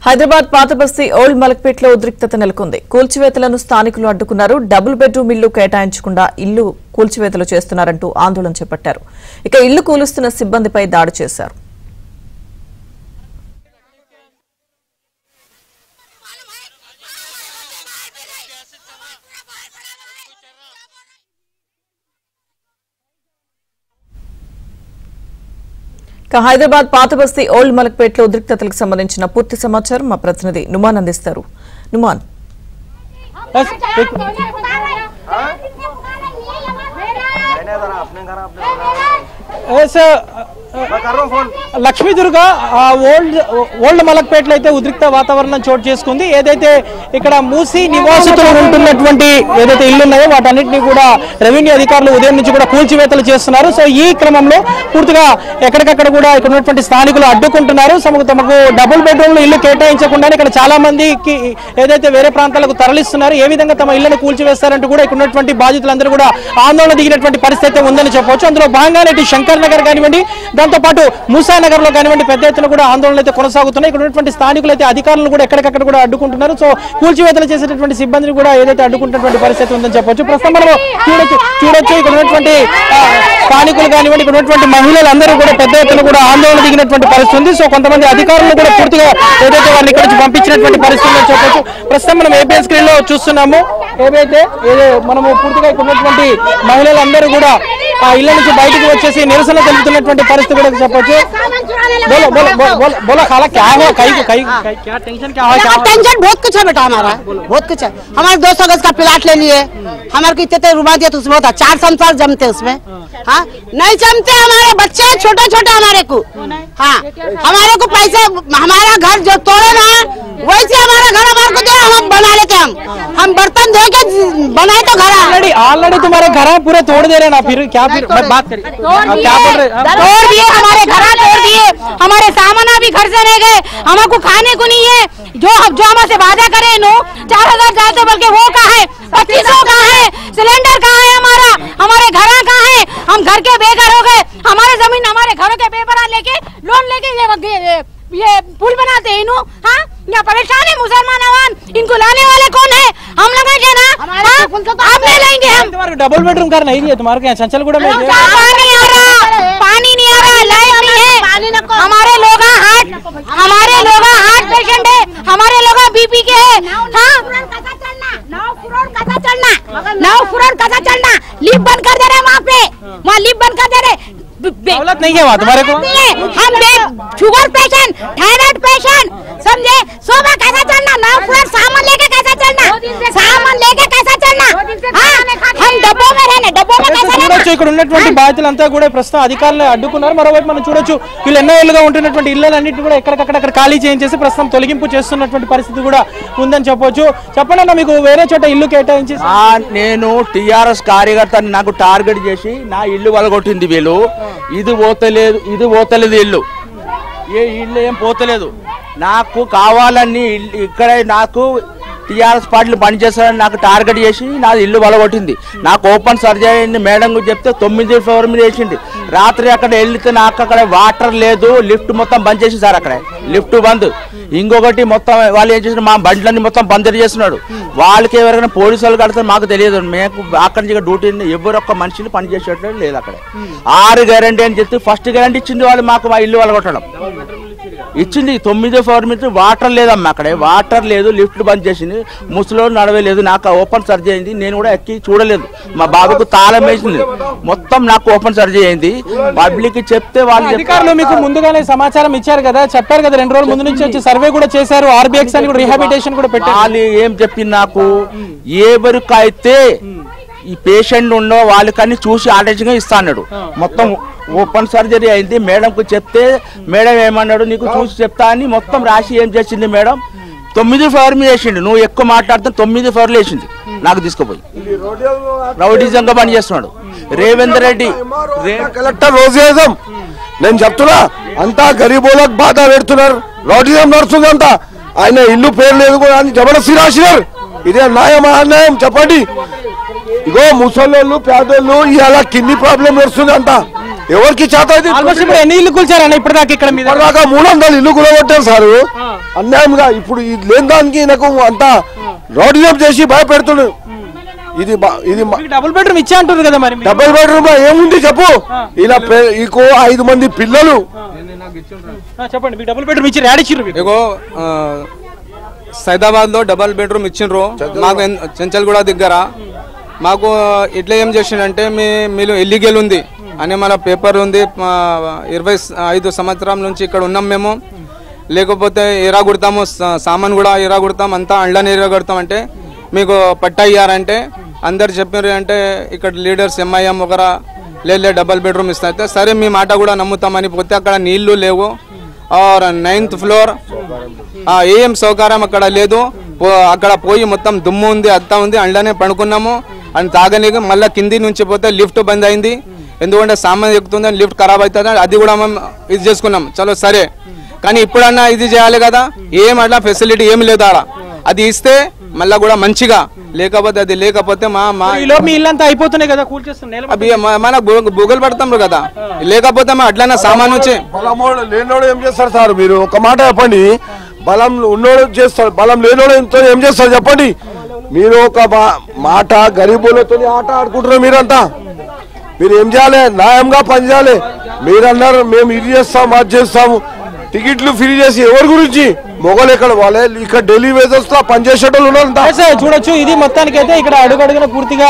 హైదరాబాద్ పాతబస్తీ old మలక్పేట్లో ఉద్రిక్తత నెలకొంది. కూల్చివేతలను స్థానికులు అడ్డుకున్నారు. డబుల్ బెడ్రూమ్ ఇల్లు కేటాయించకుండా ఇల్లు కూల్చివేతలు చేస్తున్నారంటూ ఆందోళన చేపట్టారు. ఇక ఇల్లు కూలుస్తున్న సిబ్బందిపై దాడి చేశారు. హైదరాబాద్ పాతబస్తీ ఓల్డ్ మలక్పేట్లో ఉద్రిక్తతలకు సంబంధించిన పూర్తి సమాచారం మా ప్రతినిధి నుమాన్ అందిస్తారు. నుమాన్, లక్ష్మీదుర్గ ఓల్డ్ మలక్పేటలో అయితే ఉద్రిక్త వాతావరణం చోటు చేసుకుంది. ఏదైతే ఇక్కడ మూసి నివాసితులు ఉంటున్నటువంటి ఏదైతే ఇల్లు ఉన్నాయో వాటన్నిటిని కూడా రెవెన్యూ అధికారులు ఉదయం నుంచి కూడా కూల్చివేతలు చేస్తున్నారు. సో ఈ క్రమంలో పూర్తిగా ఎక్కడికక్కడ కూడా ఇక్కడ ఉన్నటువంటి స్థానికులు అడ్డుకుంటున్నారు. తమకు డబుల్ బెడ్రూమ్ ఇల్లు కేటాయించకుండా ఇక్కడ చాలా మందికి ఏదైతే వేరే ప్రాంతాలకు తరలిస్తున్నారు, ఏ విధంగా తమ ఇళ్లను కూల్చివేస్తారంటూ కూడా ఇక్కడ ఉన్నటువంటి బాధితులందరూ కూడా ఆందోళన దిగినటువంటి పరిస్థితి ఉందని చెప్పవచ్చు. అందులో భాగంగానే ఇటు శంకర్ నగర్ కానివ్వండి, దాంతో పాటు మూసానగర్ లో కానివ్వండి పెద్ద ఎత్తున కూడా ఆందోళనలు అయితే కొనసాగుతున్నాయి. ఇక్కడ ఉన్నటువంటి స్థానికులు అయితే అధికారులను కూడా ఎక్కడికక్కడ కూడా అడ్డుకుంటున్నారు. సో కూల్చివేతలు చేసేటటువంటి సిబ్బందిని కూడా ఏదైతే అడ్డుకుంటున్నటువంటి పరిస్థితి ఉందని చెప్పొచ్చు. ప్రస్తుతం మనం చూడొచ్చు ఇక్కడ ఉన్నటువంటి స్థానికులు కానివ్వండి, ఇక్కడ ఉన్నటువంటి మహిళలందరూ కూడా పెద్ద ఎత్తున కూడా ఆందోళన దిగినటువంటి పరిస్థితి ఉంది. సో కొంతమంది అధికారులను కూడా పూర్తిగా ఏదైతే వారిని ఇక్కడ నుంచి పంపించినటువంటి పరిస్థితి ఉందని చెప్పొచ్చు. ప్రస్తుతం మనం ఏపీఎల్ స్క్రీన్ లో చూస్తున్నాము. ఏదైతే మనము పూర్తిగా ఇక్కడ ఉన్నటువంటి మహిళలందరూ కూడా ఆ ఇళ్ల నుంచి బయటకు వచ్చేసి నిరసన తెలుపుతున్నటువంటి పరిస్థితి కూడా చెప్పొచ్చు. टेंशन बहुत कुछ है बेटा, हमारा बहुत कुछ है. हमारे 200 गज का प्लाट ले लिए, हमारे को इतने रुपया दिया तो उसमें होता 4 संसार जमते उसमें. हाँ नहीं जमते, हमारे बच्चे छोटे छोटे हमारे को. हाँ हमारे को पैसे, हमारा घर जो तोड़े ना वैसे हमारा घर हमारे को दे, हम बना लेते. हम बर्तन धो के बनाए तो घर ऑलरेडी तुम्हारे घर पूरे तोड़ दे रहे ना, फिर क्या फिर बात करिए. क्या बोल रहे? तोड़ दिए हमारे घर, तोड़ दिए हमारे सामान भी घर से रह गए. हमको खाने को नहीं है. जो हमसे वादा करे नो 4000 जाते बल्कि वो कहाँ है, 2500 कहाँ है, सिलेंडर कहाँ है, हमारे घर कहाँ है. हम घर के बेघर हो गए. हमारे जमीन हमारे घरों के पेपर लेके लोन लेके ये पुल बनाते हैं इन्हों. हाँ यहाँ परेशान है मुसलमान अवाम. इनको लाने वाले कौन है? हम लगाएंगे ना, आप ले लेंगे. हम तुम्हारे डबल बेडरूम घर नहीं है तुम्हारे यहाँ चंचलगुड़ा में? पानी आ रहा, पानी नहीं आ रहा, लाइट नहीं है. हमारे लोग हार्ट पेशेंट है, हमारे लोग बीपी के है. हाँ 9 फ्लोर कैसा चलना, लिफ्ट बंद कर दे रहे वहाँ पे, वहाँ लिफ्ट बंद कर दे रहे. दौलत नहीं है वहाँ तुम्हारे को? हम शुगर पेशेंट, थायराइड पेशेंट, समझे. सुबह कैसा चलना, 9 फ्लोर सामान लेके कैसा चलना, सामान लेके कैसा चलना. हम डब्बों में रहने, डब्बों में कैसा చూడొచ్చు. ఇక్కడ ఉన్నటువంటి బాధితులంతా కూడా ప్రస్తుతం అధికారులు అడ్డుకున్నారు. మరోవైపు మనం చూడొచ్చు వీళ్ళు ఎన్నో ఏళ్ళుగా ఉంటున్నటువంటి ఇళ్లన్నింటినీ కూడా ఎక్కడికక్కడ ఖాళీ చేయించేసి ప్రస్తుతం తొలగింపు చేస్తున్నటువంటి పరిస్థితి కూడా ఉందని చెప్పొచ్చు. చెప్పండి అన్న, మీకు వేరే చోట ఇల్లు కేటాయించి? నేను టిఆర్ఎస్ కార్యకర్తని, నాకు టార్గెట్ చేసి నా ఇల్లు వలగొట్టింది వీళ్ళు. ఇది పోతలేదు ఇల్లు, ఏ ఇల్లు ఏం పోతలేదు. నాకు కావాలని ఇక్కడ నాకు టీఆర్ఎస్ పార్టీలు పనిచేస్తారని నాకు టార్గెట్ చేసి నాది ఇల్లు వలగొట్టింది. నాకు ఓపెన్ సర్జరీ మేడం చెప్తే 9 ఫ్లోర్ మీద వేసింది. రాత్రి అక్కడ వెళ్తే నాకు అక్కడ వాటర్ లేదు, లిఫ్ట్ మొత్తం బంద్ చేసి సార్, అక్కడ లిఫ్ట్ బంద్. ఇంకొకటి మొత్తం వాళ్ళు ఏం చేసిన మా బండ్లన్నీ మొత్తం బంద్ చేస్తున్నాడు. వాళ్ళకి ఎవరైనా పోలీసు వాళ్ళు కడితే మాకు తెలియదు. మేము అక్కడి నుంచి డ్యూటీ ఎవరొక్క మనిషిని పనిచేసేటట్టు లేదు. అక్కడ 6 గ్యారంటీ అని చెప్తే ఫస్ట్ గ్యారంటీ ఇచ్చింది వాళ్ళు మాకు, మా ఇల్లు వలగొట్టడం ఇచ్చింది. 9 ఫ్లోర్ మీద వాటర్ లేదమ్మా, అక్కడ వాటర్ లేదు, లిఫ్ట్ బంద్ చేసింది, ముసలో నడవలేదు. నాకు ఓపెన్ సర్జరీ అయింది, నేను కూడా ఎక్కి చూడలేదు. మా బాబుకు తాళం వేసింది, మొత్తం నాకు ఓపెన్ సర్జరీ అయింది. పబ్లిక్ చెప్తే వాళ్ళు అధికారులు మీకు ముందుగానే సమాచారం ఇచ్చారు కదా, చెప్పారు కదా, 2 రోజుల ముందు నుంచి వచ్చి సర్వే కూడా చేశారు, ఆర్బీఎక్స్ అని కూడా రీహాబిలిటేషన్ కూడా పెట్టారు. వాళ్ళు ఏం చెప్పింది నాకు, ఎవరికైతే ఈ పేషెంట్ ఉండో వాళ్ళకని చూసి ఆర్డర్గా ఇస్తా అన్నాడు. మొత్తం ఓపెన్ సర్జరీ అయింది. మేడంకు చెప్తే మేడం ఏమన్నాడు, నీకు చూసి చెప్తా అని మొత్తం రాసి ఏం చేసింది మేడం, 9 ఫ్లోర్ మీద వేసిండు. నువ్వు ఎక్కువ మాట్లాడితే 9 ఫ్లోర్లు వేసింది నాకు తీసుకుపోయి. రౌడీజంగా పని చేస్తున్నాడు రేవంత్ రెడ్డి, కలెక్టర్ రోజేజం. నేను చెప్తున్నా అంతా గరీబోలకు బాధ పెడుతున్నారు, రౌడీజం నడుస్తుంది అంతా. ఆయన ఇల్లు పేరు లేదు కూడా అని జబర్దస్తి రాసినారు. ఇదే న్యాయం అన్యాయం చెప్పండి. ఇగో ముసలోళ్ళు పేదోళ్ళు ఇలా కిడ్నీ ప్రాబ్లం నడుస్తుంది అంతా. ఎవరికి చేత ఎన్ని ఇల్లు కూల్చారన్న ఇప్పటిదాకా? ఇక్కడ 300 ఇల్లు కూలగొట్టారు సార్. అన్యాయంగా ఇప్పుడు ఇది లేని దానికి నాకు అంతా రౌడీజం చేసి భయపెడుతున్నాడు. ఇది డబుల్ బెడ్రూమ్ ఇచ్చా అంటారు కదా, మరి డబుల్ బెడ్రూమ్ ఏముంది చెప్పు. ఇలా ఇంకో 5 మంది పిల్లలు చెప్పండి, మీకు డబుల్ బెడ్రూమ్ ఇచ్చి రాడిచ్చిర్రు. ఇగో సైదాబాద్ లో డబుల్ బెడ్రూమ్ ఇచ్చిండ్రు మాకు చెంచల్గూడ దగ్గర. మాకు ఇట్లా ఏం చేసిండంటే మీరు ఇల్లీగల్ ఉంది అని మన పేపర్ ఉంది, 25 సంవత్సరాల నుంచి ఇక్కడ ఉన్నాం మేము, లేకపోతే ఎరా కొడతాము, సామాన్ కూడా ఎరా కొడతాం, అంతా అండ్లని ఎరా కొడతాం అంటే మీకు పట్టా ఇయ్యారంటే అందరు చెప్పారు. అంటే ఇక్కడ లీడర్స్ ఎంఐఎం ఒకరా లే డబల్ బెడ్రూమ్ ఇస్తే సరే మీ మాట కూడా నమ్ముతామని పోతే అక్కడ నీళ్లు లేవు. 9th ఫ్లోర్ ఏం సౌకర్యం అక్కడ లేదు. అక్కడ పోయి మొత్తం దుమ్ము ఉంది, అత్తా ఉంది, అండ్లనే పడుకున్నాము. అని తాగనీకి మళ్ళీ కింది నుంచి పోతే లిఫ్ట్ బంద్ అయింది, ఎందుకంటే సామాన్ ఎక్కుతుంది, లిఫ్ట్ ఖరాబ్ అవుతుంది. అది కూడా మేము ఇది చేసుకున్నాం. చలో సరే, కానీ ఇప్పుడన్నా ఇది చేయాలి కదా. ఏం అట్లా ఫెసిలిటీ ఏమి లేదు ఆడ. అది ఇస్తే మళ్ళా కూడా మంచిగా, లేకపోతే అది లేకపోతే మీ ఇల్లంతా అయిపోతున్నాయి కదా, అవి మన గూగుల్ పడతాం కదా. లేకపోతే మా అట్లనే సామాన్ వచ్చి లేనోడు ఏం చేస్తారు సార్? మీరు ఒక మాట చెప్పండి. బలం ఉన్నోడు చేస్తారు, బలం లేనోడు ఏం చేస్తారు చెప్పండి. మీరు ఒక మాట గరీబులతో ఆట ఆడుకుంటున్నారు మీరంతా. మీరు ఏం చేయాలి? న్యాయంగా పనిచేయాలి. మీరు అన్నారు మేము ఇది చేస్తాము, అది చేస్తాము, టికెట్లు ఫ్రీ చేసి ఎవరి గురించి? మొగలు ఎక్కడ వాళ్ళే ఇక్కడ ఢిల్లీ వేజెస్ లో పనిచేసేటోళ్ళు ఉన్నారు. చూడొచ్చు, ఇది మొత్తానికి అయితే ఇక్కడ అడుగడుగున పూర్తిగా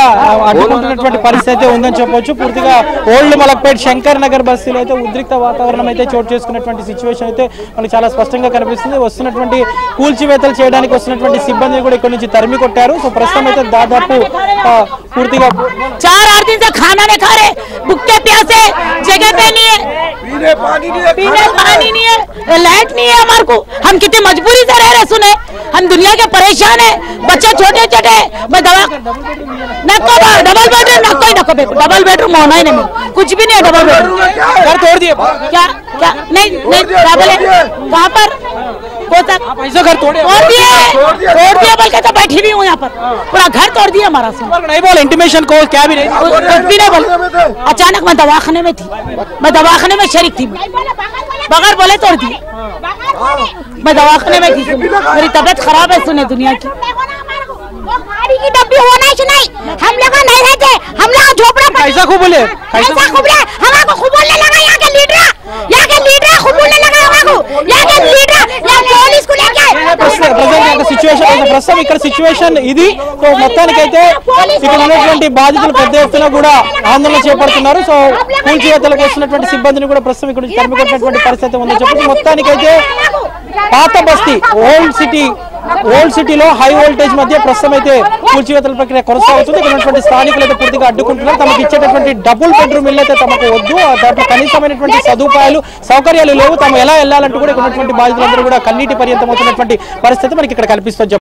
అడ్డుకుంటున్నటువంటి పరిస్థితి ఉందని చెప్పొచ్చు. పూర్తిగా ఓల్డ్ మలక్పేట్ శంకర్ నగర్ బస్తీలో అయితే ఉద్రిక్త వాతావరణం అయితే చోటు చేసుకున్నటువంటి సిచ్యువేషన్ అయితే మనకు చాలా స్పష్టంగా కనిపిస్తుంది. వస్తున్నటువంటి కూల్చివేతలు చేయడానికి వస్తున్నటువంటి సిబ్బందిని కూడా ఇక్కడ నుంచి తరిమి కొట్టారు. సో ప్రస్తుతం అయితే దాదాపు పూర్తిగా 4-8 दिन से खाना नहीं खा रहे, भूखे प्यासे, जगह पे नहीं है, पीने पानी नहीं है, लाइट नहीं है हमारे को. हम कितनी मजबूरी से रह रहे सुने, हम दुनिया के परेशान है. बच्चे छोटे छोटे, मैं दवा नको डबल बेडरूम डबल बेडरूम होना ही नहीं, कुछ भी नहीं है. डबल बेडरूम घर तोड़ दिए क्या क्या? नहीं क्या बोले, कहाँ पर घर तोड़ दिया बोल के तो बैठी भी हूँ यहाँ पर. पूरा घर तोड़ दिया हमारा. नहीं बोल इंटीमेशन को क्या भी नहीं, कुछ भी नहीं बोल. अचानक मैं दवाखाने में थी, मैं दवाखाने में शरीक थी, बगैर बोले तोड़ दिए. मैं दवाखाने में थी, मेरी तबीयत खराब है सुने दुनिया की. गाड़ी की डब्बी होना ही नहीं, हम लोग नहीं रहते, हम लोग झोपड़ा कैसा खूब बोले, कैसा खूब बोले, हमारे को खूब बोलने लगा. यहाँ के लीडर खूब बोलने लगा हमारे को. यहाँ के लीडर पुलिस को लेके ప్రస్తుతం ఇక్కడ సిచ్యువేషన్ ఇది. సో మొత్తానికైతే ఇక్కడ ఉన్నటువంటి బాధితులు పెద్ద ఎత్తున కూడా ఆందోళన చేపడుతున్నారు. సో కూల్చివేతలకు వస్తున్నటువంటి సిబ్బందిని కూడా ప్రస్తుతం ఇక్కడ నుంచి తరిమికొట్టినటువంటి పరిస్థితి ఉందని చెప్పి మొత్తానికైతే పాత బస్తీ ఓల్డ్ సిటీలో హై వోల్టేజ్ మధ్య ప్రస్తుతం అయితే కూల్చివేతల ప్రక్రియ కొనసాగుతుంది. ఇక్కడ ఉన్నటువంటి స్థానికులు అయితే పూర్తిగా అడ్డుకుంటున్నారు. తమకు ఇచ్చేటటువంటి డబుల్ బెడ్రూమ్ ఇల్లు అయితే తమకు వద్దు, దాంట్లో కనీసమైనటువంటి సదుపాయాలు సౌకర్యాలు లేవు, తాము ఎలా వెళ్లాలంటూ కూడా ఇక్కడ ఉన్నటువంటి బాధితులందరూ కూడా కన్నీటి పర్యంతమవుతున్నటువంటి పరిస్థితి మనకి ఇక్కడ కనిపిస్తుంది.